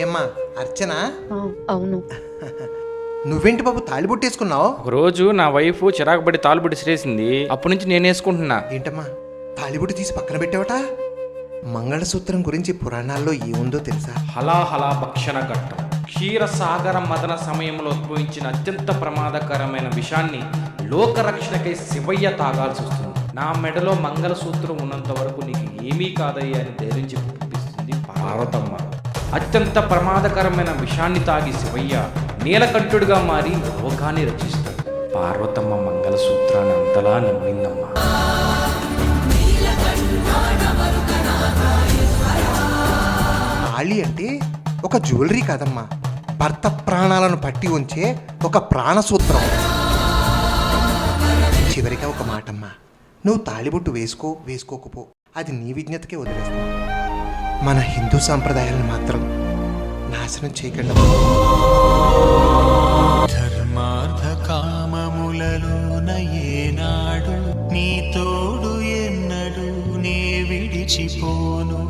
ఏమ్మా అర్చన, అవును. నువ్వేంటి బాబు తాళిబొట్టేసుకున్నావు? ఒక రోజు నా వైఫ్ చిరాకు పడి తాలుబడి సిరేసింది. అప్పటి నుంచి నేను వేసుకుంటున్నా. ఏంటమ్మా తాళిబొట్టు తీసి పక్కన పెట్టావట? మంగళసూత్రం గురించి పురాణాల్లో ఏముందో తెలుసా? హలాహలా భక్షణ ఘట్టం. క్షీరసాగర మదన సమయంలో ఉద్భవించిన అత్యంత ప్రమాదకరమైన విషాన్ని లోకరక్షణకై శివయ్య తాగాల్సి వస్తుంది. నా మెడలో మంగళసూత్రం ఉన్నంత వరకు నీకు ఏమీ కాదయ్యా అని ధైర్యం చెప్పి పంపిస్తుంది పార్వతమ్మ. అత్యంత ప్రమాదకరమైన విషాన్ని తాగి శివయ్య నీలకంఠుడిగా మారి లోకాన్ని రచిస్తాడు. పార్వతమ్మ మంగళసూత్రాన్ని అంతలా నమ్మిందమ్మా. తాళి అంటే ఒక జ్యువెలరీ కాదమ్మా, భర్త ప్రాణాలను పట్టి ఉంచే ఒక ప్రాణసూత్రం. చివరిగా ఒక మాటమ్మా, నువ్వు తాళిబొట్టు వేసుకోకపో, అది నీ విజ్ఞతకే వదిలేస్తా. మన హిందూ సాంప్రదాయాలను మాత్రం నాశనం చేయకుండా. ధర్మార్థ కామములలోన ఏనాడు నీ తోడు ఎన్నడు నే విడిచిపోను.